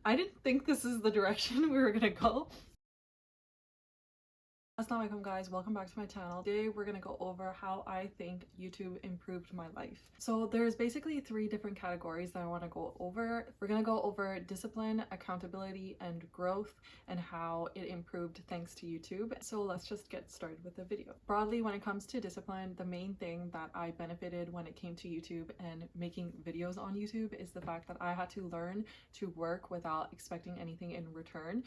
I didn't think this is the direction we were gonna go. Assalamu alaikum guys, welcome back to my channel. Today we're gonna go over how I think YouTube improved my life. So there's basically three different categories that I want to go over. We're gonna go over discipline, accountability, and growth, and how it improved thanks to YouTube. So let's just get started with the video. Broadly, when it comes to discipline, the main thing that I benefited when it came to YouTube and making videos on YouTube is the fact that I had to learn to work without expecting anything in return.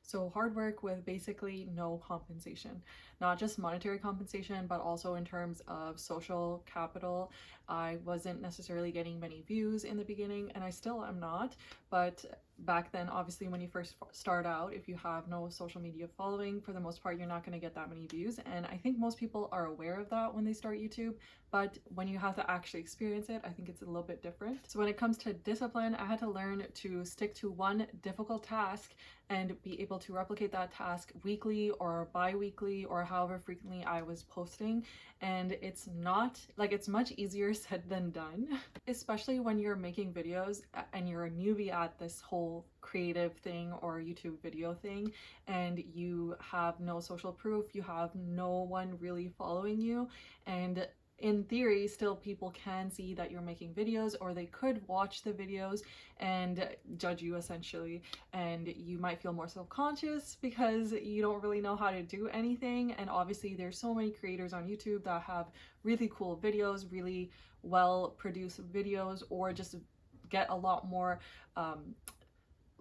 So hard work with basically no compensation, not just monetary compensation, but also in terms of social capital. I wasn't necessarily getting many views in the beginning, and I still am not, but back then, obviously, when you first start out, if you have no social media following, for the most part, you're not going to get that many views. And I think most people are aware of that when they start YouTube, but when you have to actually experience it, I think it's a little bit different. So when it comes to discipline, I had to learn to stick to one difficult task and be able to replicate that task weekly or bi-weekly or however frequently I was posting. And it's not like, it's much easier said than done, especially when you're making videos and you're a newbie at this whole creative thing or YouTube video thing, and you have no social proof, you have no one really following you, and in theory still people can see that you're making videos, or they could watch the videos and judge you essentially, and you might feel more self-conscious because you don't really know how to do anything. And obviously there's so many creators on YouTube that have really cool videos, really well produced videos, or just get a lot more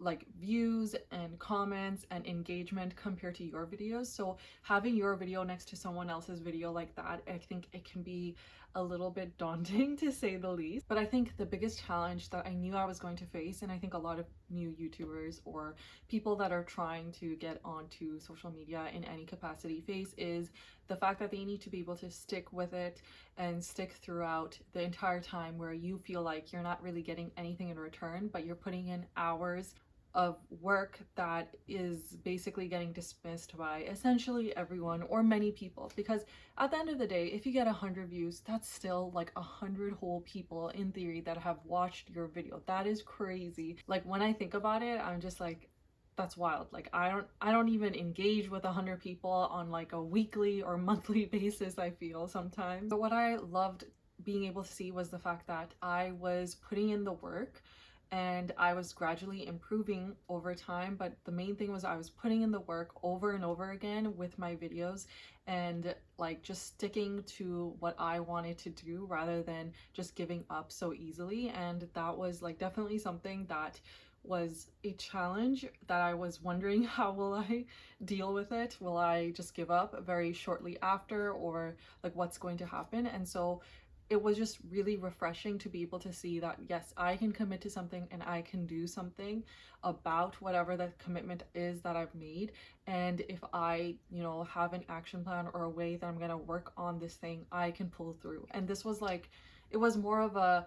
like views and comments and engagement compared to your videos. So having your video next to someone else's video like that, I think it can be a little bit daunting to say the least. But I think the biggest challenge that I knew I was going to face, and I think a lot of new YouTubers or people that are trying to get onto social media in any capacity face, is the fact that they need to be able to stick with it and stick throughout the entire time, where you feel like you're not really getting anything in return, but you're putting in hours of work that is basically getting dismissed by essentially everyone or many people. Because at the end of the day, if you get 100 views, that's still like 100 whole people in theory that have watched your video. That is crazy. Like, when I think about it, I'm just like, that's wild. Like, I don't even engage with 100 people on like a weekly or monthly basis, I feel sometimes. But what I loved being able to see was the fact that I was putting in the work and I was gradually improving over time. But the main thing was I was putting in the work over and over again with my videos, and like just sticking to what I wanted to do rather than just giving up so easily. And that was like definitely something that was a challenge that I was wondering, how will I deal with it? Will I just give up very shortly after, or like what's going to happen? And so it was just really refreshing to be able to see that yes, I can commit to something and I can do something about whatever the commitment is that I've made. And if I, have an action plan or a way that I'm gonna work on this thing, I can pull through. And this was like, it was more of a,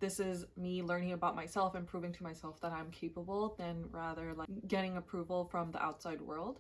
this is me learning about myself and proving to myself that I'm capable, than rather like getting approval from the outside world.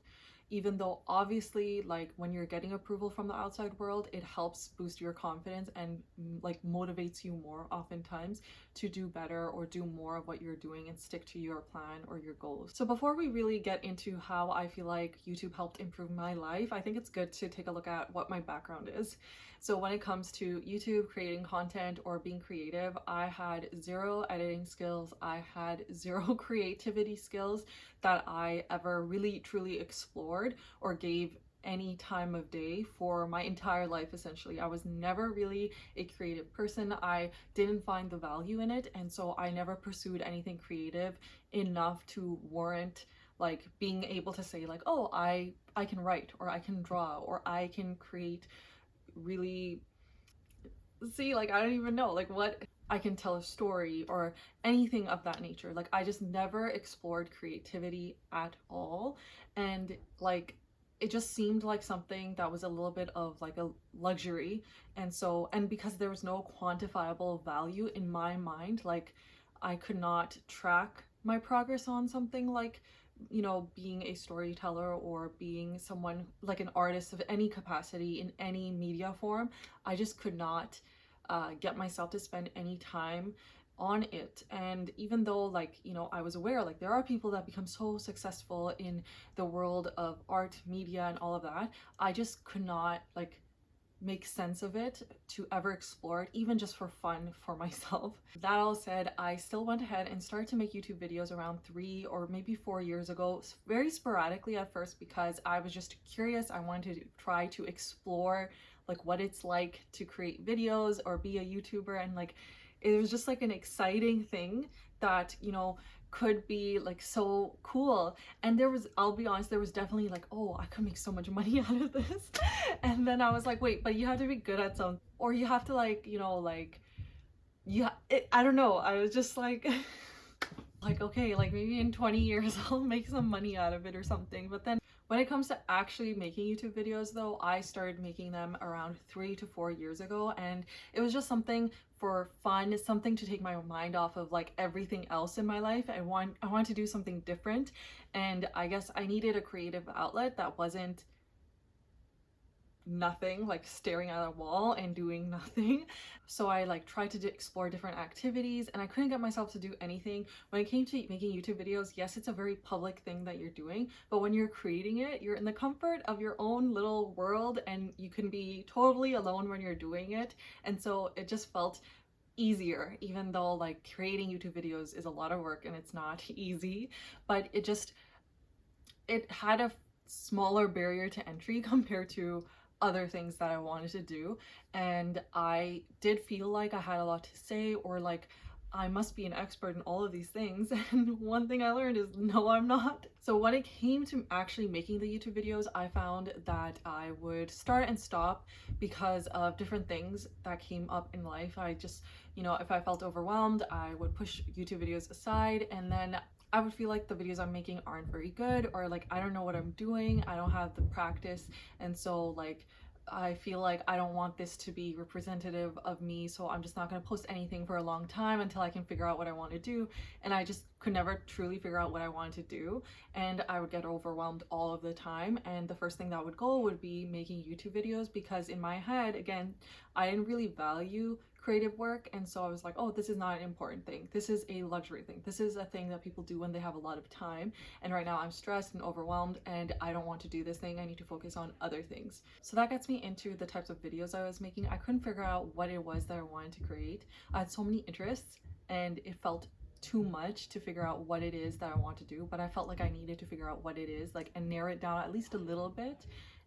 Even though obviously, like, when you're getting approval from the outside world, it helps boost your confidence and like motivates you more oftentimes to do better or do more of what you're doing and stick to your plan or your goals. So before we really get into how I feel like YouTube helped improve my life, I think it's good to take a look at what my background is. So when it comes to YouTube, creating content or being creative, I had zero editing skills. I had zero creativity skills that I ever really truly explored or gave any time of day for my entire life. Essentially, I was never really a creative person. I didn't find the value in it, and so I never pursued anything creative enough to warrant like being able to say like, oh, I can write, or I can draw, or I can create really, see, like, I don't even know like what, I can tell a story or anything of that nature. Like, I just never explored creativity at all. And like, it just seemed like something that was a little bit of like a luxury. And so, and because there was no quantifiable value in my mind, like I could not track my progress on something like, being a storyteller or being someone like an artist of any capacity in any media form. I just could not get myself to spend any time on it. And even though, like, you know, I was aware like there are people that become so successful in the world of art, media, and all of that, I just could not like make sense of it to ever explore it, even just for fun for myself. That all said, I still went ahead and started to make YouTube videos around 3 or maybe 4 years ago, very sporadically at first, because I was just curious. I wanted to try to explore like what it's like to create videos or be a YouTuber, and like it was just like an exciting thing that, you know, could be like so cool. And there was, I'll be honest, there was definitely like, oh, I could make so much money out of this. And then I was like, wait, but you have to be good at something, or you have to like, you know, like, yeah, I don't know. I was just like like, okay, like maybe in 20 years I'll make some money out of it or something. But then when it comes to actually making YouTube videos though, I started making them around 3 to 4 years ago, and it was just something for fun, something to take my mind off of like everything else in my life. I want to do something different, and I guess I needed a creative outlet that wasn't nothing, like staring at a wall and doing nothing. So I like tried to explore different activities, and I couldn't get myself to do anything. When it came to making YouTube videos, yes, it's a very public thing that you're doing, but when you're creating it, you're in the comfort of your own little world, and you can be totally alone when you're doing it. And so it just felt easier, even though like creating YouTube videos is a lot of work and it's not easy. But it had a smaller barrier to entry compared to other things that I wanted to do. And I did feel like I had a lot to say, or like I must be an expert in all of these things. And one thing I learned is no, I'm not. So when it came to actually making the YouTube videos, I found that I would start and stop because of different things that came up in life. I just, you know, if I felt overwhelmed, I would push YouTube videos aside, and then I would feel like the videos I'm making aren't very good, or like I don't know what I'm doing, I don't have the practice, and so like I feel like I don't want this to be representative of me, so I'm just not going to post anything for a long time until I can figure out what I want to do. And I just could never truly figure out what I wanted to do, and I would get overwhelmed all of the time. And the first thing that would go would be making YouTube videos, because in my head, again, I didn't really value creative work, and so I was like, oh, this is not an important thing, this is a luxury thing, this is a thing that people do when they have a lot of time, and right now I'm stressed and overwhelmed and I don't want to do this thing, I need to focus on other things. So that gets me into the types of videos I was making. I couldn't figure out what it was that I wanted to create. I had so many interests and it felt too much to figure out what it is that I want to do, but I felt like I needed to figure out what it is, like, and narrow it down at least a little bit,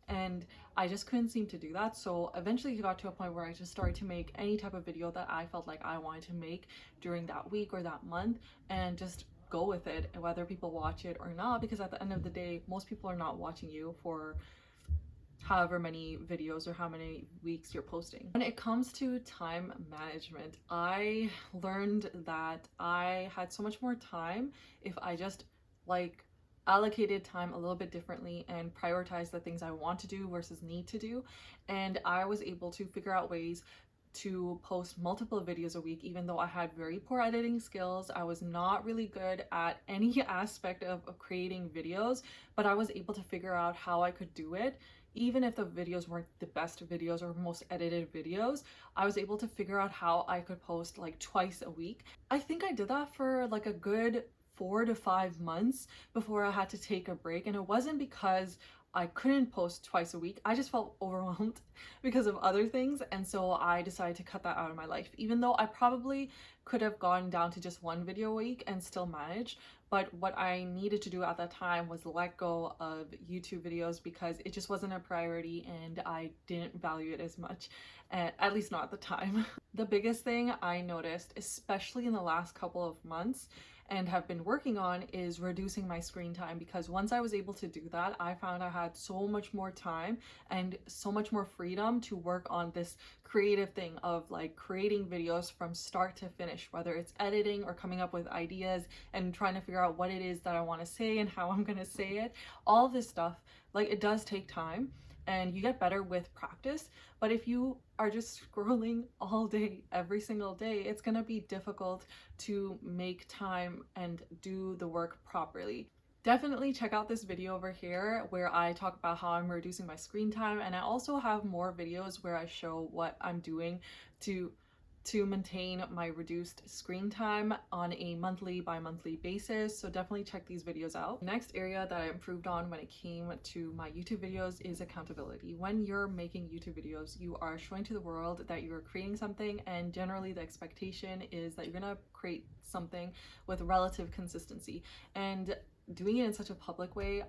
and I just couldn't seem to do that. So eventually it got to a point where I just started to make any type of video that I felt like I wanted to make during that week or that month, and just go with it, whether people watch it or not, because at the end of the day, most people are not watching you for however many videos or how many weeks you're posting. When it comes to time management, I learned that I had so much more time if I just like allocated time a little bit differently and prioritized the things I want to do versus need to do. And I was able to figure out ways to post multiple videos a week, even though I had very poor editing skills. I was not really good at any aspect of creating videos, but I was able to figure out how I could do it. Even if the videos weren't the best videos or most edited videos, I was able to figure out how I could post like twice a week. I think I did that for like a good 4 to 5 months before I had to take a break. And it wasn't because I couldn't post twice a week, I just felt overwhelmed because of other things, and so I decided to cut that out of my life, even though I probably could have gone down to just one video a week and still manage. But what I needed to do at that time was let go of YouTube videos because it just wasn't a priority and I didn't value it as much, at least not at the time. The biggest thing I noticed, especially in the last couple of months, and have been working on, is reducing my screen time, because once I was able to do that, I found I had so much more time and so much more freedom to work on this creative thing of like creating videos from start to finish, whether it's editing or coming up with ideas and trying to figure out what it is that I want to say and how I'm going to say it. All this stuff, like, it does take time and you get better with practice, but if you are just scrolling all day every single day, it's gonna be difficult to make time and do the work properly. Definitely check out this video over here where I talk about how I'm reducing my screen time, and I also have more videos where I show what I'm doing to to maintain my reduced screen time on a monthly by monthly basis. So definitely check these videos out. The next area that I improved on when it came to my YouTube videos is accountability. When you're making YouTube videos, you are showing to the world that you're creating something, and generally the expectation is that you're gonna create something with relative consistency. And doing it in such a public way,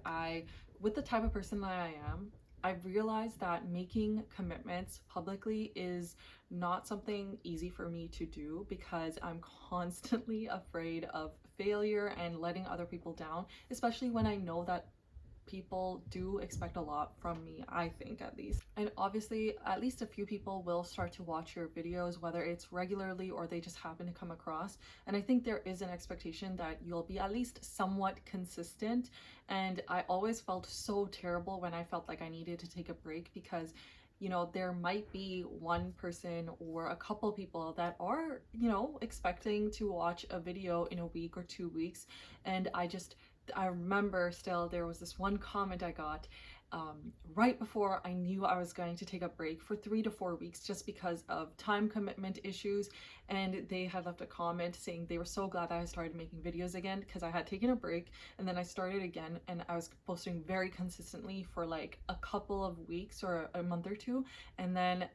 with the type of person that I am, I've realized that making commitments publicly is not something easy for me to do because I'm constantly afraid of failure and letting other people down, especially when I know that people do expect a lot from me, I think, at least. And obviously at least a few people will start to watch your videos, whether it's regularly or they just happen to come across, and I think there is an expectation that you'll be at least somewhat consistent. And I always felt so terrible when I felt like I needed to take a break because, you know, there might be one person or a couple people that are, you know, expecting to watch a video in a week or 2 weeks. And I remember still there was this one comment I got right before I knew I was going to take a break for 3 to 4 weeks just because of time commitment issues, and they had left a comment saying they were so glad that I started making videos again because I had taken a break and then I started again, and I was posting very consistently for like a couple of weeks or a month or two, and then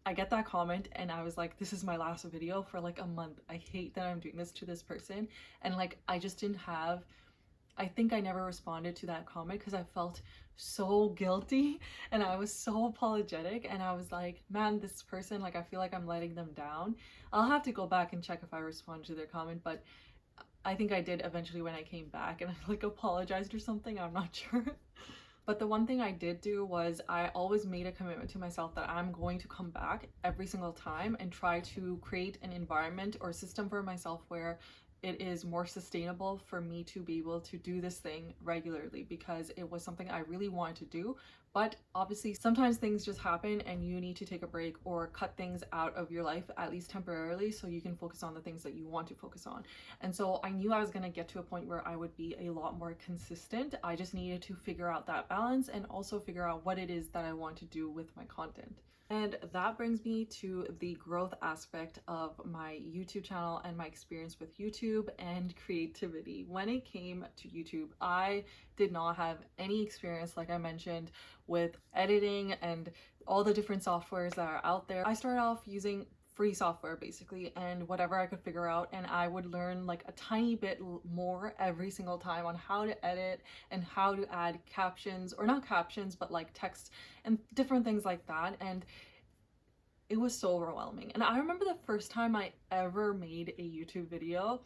I get that comment and I was like, this is my last video for like a month. I hate that I'm doing this to this person. And like I just didn't have, I think I never responded to that comment because I felt so guilty and I was so apologetic, and I was like, man, this person, like I feel like I'm letting them down. I'll have to go back and check if I responded to their comment, but I think I did eventually when I came back and I like apologized or something, I'm not sure. But the one thing I did do was I always made a commitment to myself that I'm going to come back every single time and try to create an environment or system for myself where it is more sustainable for me to be able to do this thing regularly, because it was something I really wanted to do. But obviously sometimes things just happen and you need to take a break or cut things out of your life, at least temporarily, so you can focus on the things that you want to focus on. And so I knew I was going to get to a point where I would be a lot more consistent. I just needed to figure out that balance and also figure out what it is that I want to do with my content. And that brings me to the growth aspect of my YouTube channel and my experience with YouTube and creativity. When it came to YouTube, I did not have any experience, like I mentioned, with editing and all the different softwares that are out there. I started off using free software basically, and whatever I could figure out, and I would learn like a tiny bit more every single time on how to edit and how to add captions, or not captions but like text and different things like that. And it was so overwhelming. And I remember the first time I ever made a YouTube video,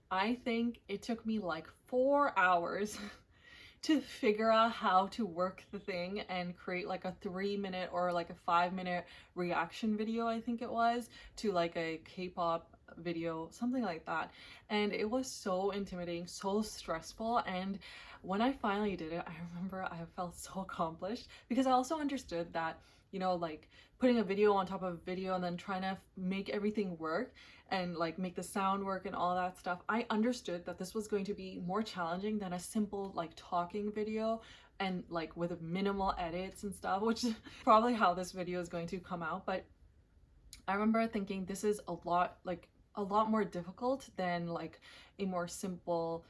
I think it took me like 4 hours to figure out how to work the thing and create like a 3-minute or like a 5-minute reaction video, I think it was, to like a K-pop video, something like that. And it was so intimidating, so stressful. And when I finally did it, I remember I felt so accomplished because I also understood that, you know, like putting a video on top of a video and then trying to make everything work and like make the sound work and all that stuff, I understood that this was going to be more challenging than a simple like talking video and like with minimal edits and stuff, which is probably how this video is going to come out. But I remember thinking this is a lot more difficult than like a more simple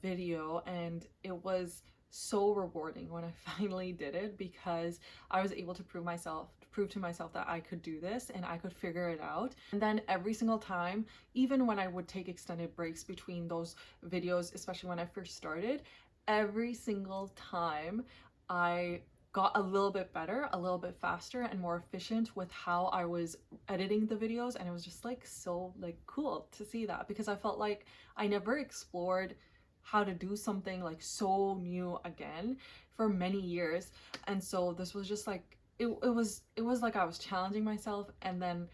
video, and it was so rewarding when I finally did it because I was able to prove to myself that I could do this and I could figure it out. And then every single time, even when I would take extended breaks between those videos, especially when I first started, every single time I got a little bit better, a little bit faster and more efficient with how I was editing the videos. And it was just like so like cool to see that, because I felt like I never explored how to do something like so new again for many years. And so this was just like it was like I was challenging myself and then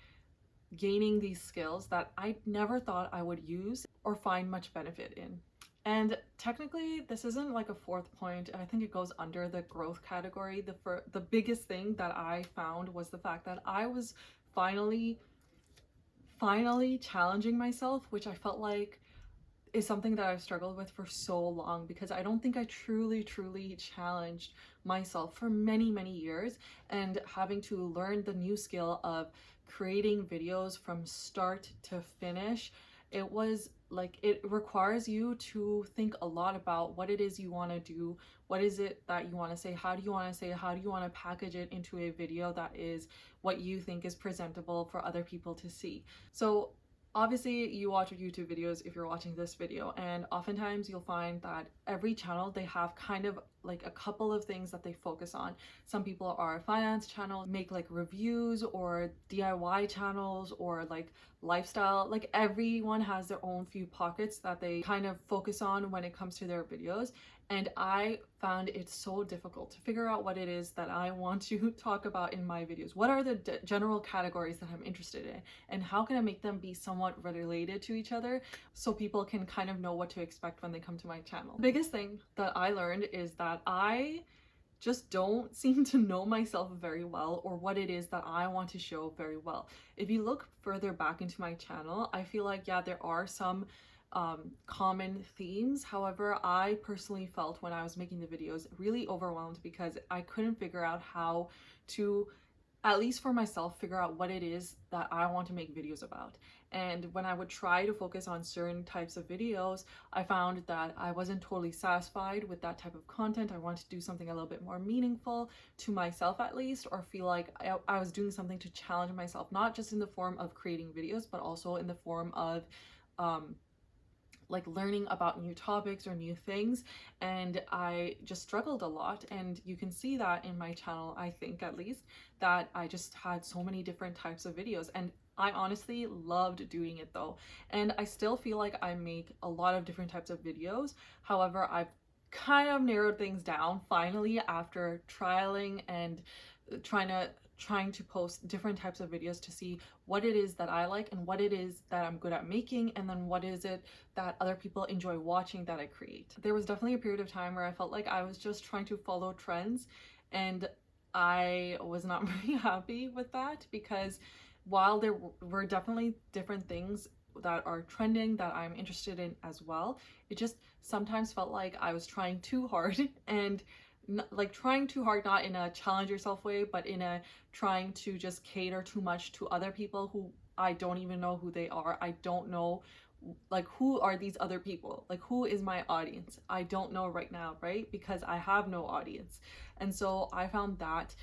gaining these skills that I never thought I would use or find much benefit in. And technically this isn't like a fourth point, I think it goes under the growth category. The biggest thing that I found was the fact that I was finally challenging myself, which I felt like is something that I've struggled with for so long, because I don't think I truly challenged myself for many years. And having to learn the new skill of creating videos from start to finish, it was like, it requires you to think a lot about what it is you want to do, what is it that you want to say, how do you want to say it, how do you want to package it into a video that is what you think is presentable for other people to see. So obviously you watch YouTube videos if you're watching this video, and oftentimes you'll find that every channel, they have kind of like a couple of things that they focus on. Some people are finance channels, make like reviews, or DIY channels, or like lifestyle. Like everyone has their own few pockets that they kind of focus on when it comes to their videos. And I found it so difficult to figure out what it is that I want to talk about in my videos. What are the general categories that I'm interested in? And how can I make them be somewhat related to each other so people can kind of know what to expect when they come to my channel? The biggest thing that I learned is that I just don't seem to know myself very well, or what it is that I want to show very well. If you look further back into my channel, I feel like, yeah, there are some common themes. However, I personally felt when I was making the videos really overwhelmed because I couldn't figure out how to, at least for myself, figure out what it is that I want to make videos about. And when I would try to focus on certain types of videos, I found that I wasn't totally satisfied with that type of content. I wanted to do something a little bit more meaningful to myself, at least, or feel like I was doing something to challenge myself, not just in the form of creating videos, but also in the form of like learning about new topics or new things. And I just struggled a lot, and you can see that in my channel, I think, at least, that I just had so many different types of videos, and I honestly loved doing it though. And I still feel like I make a lot of different types of videos. However, I've kind of narrowed things down finally after trialing and trying to post different types of videos to see what it is that I like and what it is that I'm good at making, and then what is it that other people enjoy watching that I create. There was definitely a period of time where I felt like I was just trying to follow trends, and I was not very happy with that, because while there were definitely different things that are trending that I'm interested in as well, it just sometimes felt like I was trying too hard, and like trying too hard, not in a challenge yourself way, but in a trying to just cater too much to other people who I don't even know who they are. I don't know, like, who are these other people? Like, who is my audience? I don't know right now, right? Because I have no audience. And so I found that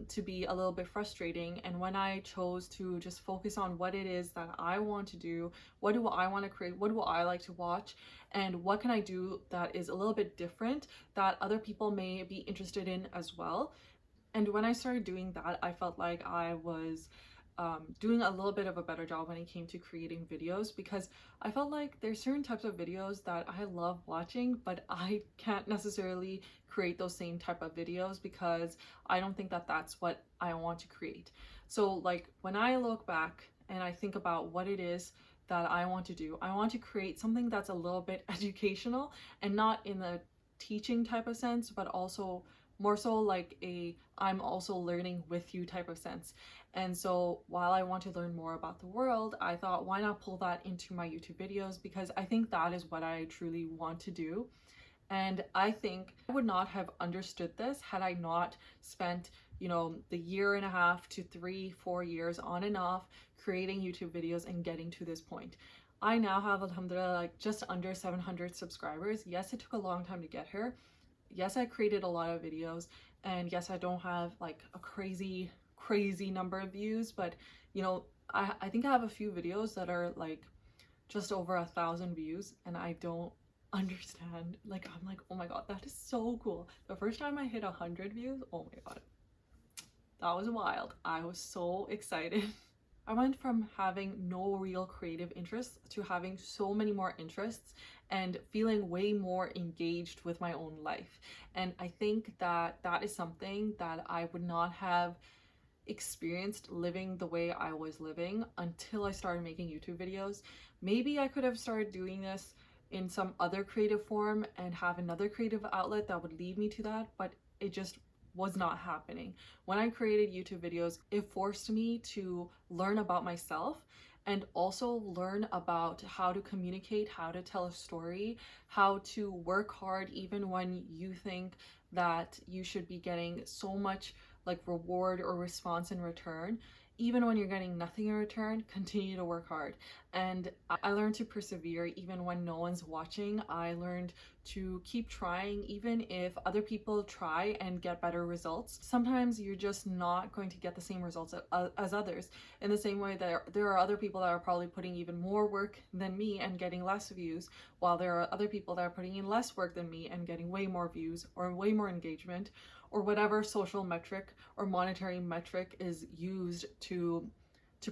to be a little bit frustrating. And when I chose to just focus on what it is that I want to do, what do I want to create, what do I like to watch, and what can I do that is a little bit different that other people may be interested in as well. And when I started doing that, I felt like I was doing a little bit of a better job when it came to creating videos, because I felt like there's certain types of videos that I love watching, but I can't necessarily create those same type of videos because I don't think that that's what I want to create. So like when I look back and I think about what it is that I want to do, I want to create something that's a little bit educational, and not in the teaching type of sense, but also more so like a I'm also learning with you type of sense. And so while I want to learn more about the world, I thought, why not pull that into my YouTube videos, because I think that is what I truly want to do. And I think I would not have understood this had I not spent, you know, the 1.5 to 3-4 years on and off creating YouTube videos and getting to this point. I now have, alhamdulillah, like just under 700 subscribers. Yes, it took a long time to get here. Yes, I created a lot of videos, and yes, I don't have like a crazy number of views, but you know, I think I have a few videos that are like just over 1,000 views, and I don't understand, like, I'm like, oh my god, that is so cool. The first time I hit 100 views, oh my god, that was wild. I was so excited. I went from having no real creative interests to having so many more interests and feeling way more engaged with my own life. And I think that that is something that I would not have experienced living the way I was living until I started making YouTube videos. Maybe I could have started doing this in some other creative form and have another creative outlet that would lead me to that, but it just was not happening. When I created YouTube videos, it forced me to learn about myself and also learn about how to communicate, how to tell a story, how to work hard even when you think that you should be getting so much like reward or response in return. even when you're getting nothing in return, continue to work hard. And I learned to persevere even when no one's watching. I learned to keep trying even if other people try and get better results. Sometimes you're just not going to get the same results as others. In the same way that there are other people that are probably putting even more work than me and getting less views, while there are other people that are putting in less work than me and getting way more views or way more engagement, or whatever social metric or monetary metric is used to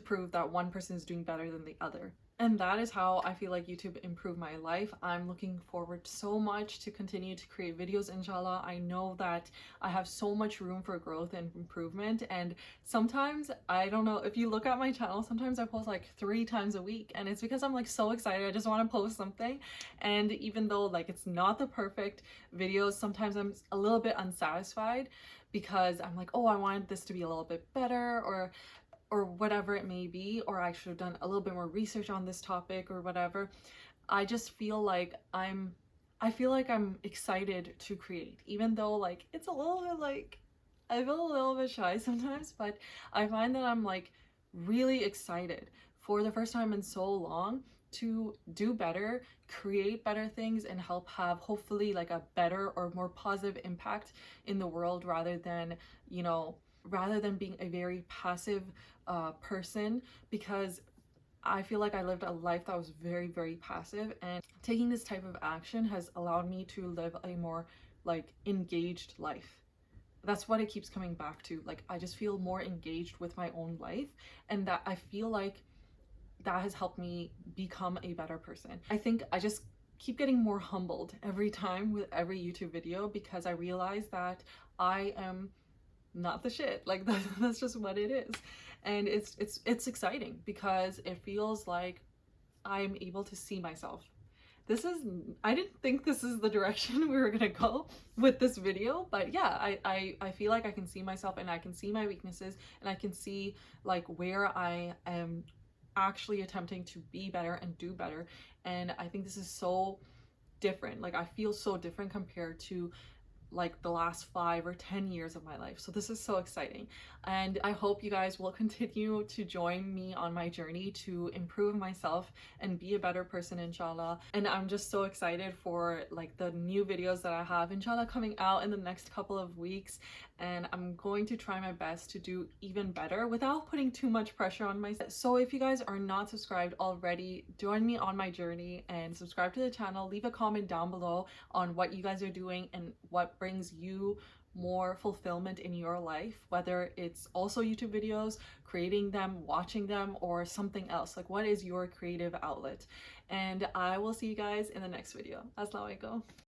prove that one person is doing better than the other. And that is how I feel like YouTube improved my life. I'm looking forward so much to continue to create videos, inshallah. I know that I have so much room for growth and improvement, and sometimes, I don't know, if you look at my channel, sometimes I post like 3 times a week, and it's because I'm like so excited. I just want to post something, and even though like it's not the perfect videos, sometimes I'm a little bit unsatisfied because I'm like, oh, I wanted this to be a little bit better, or whatever it may be, or I should have done a little bit more research on this topic or whatever. I just feel like I'm excited to create, even though like it's a little bit like I feel a little bit shy sometimes, but I find that I'm like really excited for the first time in so long to do better, create better things, and help have hopefully like a better or more positive impact in the world, rather than, you know, rather than being a very passive person, because I feel like I lived a life that was very, very passive, and taking this type of action has allowed me to live a more like engaged life. That's what it keeps coming back to. Like, I just feel more engaged with my own life, and that I feel like that has helped me become a better person. I think I just keep getting more humbled every time with every YouTube video, because I realize that I am not the shit. Like that's just what it is. And it's exciting because it feels like I'm able to see myself. I didn't think this is the direction we were gonna go with this video, but yeah, I feel like I can see myself, and I can see my weaknesses, and I can see like where I am actually attempting to be better and do better. And I think this is so different. Like, I feel so different compared to like the last 5 or 10 years of my life. So this is so exciting, and I hope you guys will continue to join me on my journey to improve myself and be a better person, inshallah. And I'm just so excited for like the new videos that I have, inshallah, coming out in the next couple of weeks, and I'm going to try my best to do even better without putting too much pressure on myself. So if you guys are not subscribed already, join me on my journey and subscribe to the channel. Leave a comment down below on what you guys are doing and what brings you more fulfillment in your life, whether it's also YouTube videos, creating them, watching them, or something else. Like, what is your creative outlet? And I will see you guys in the next video. Assalamu alaikum.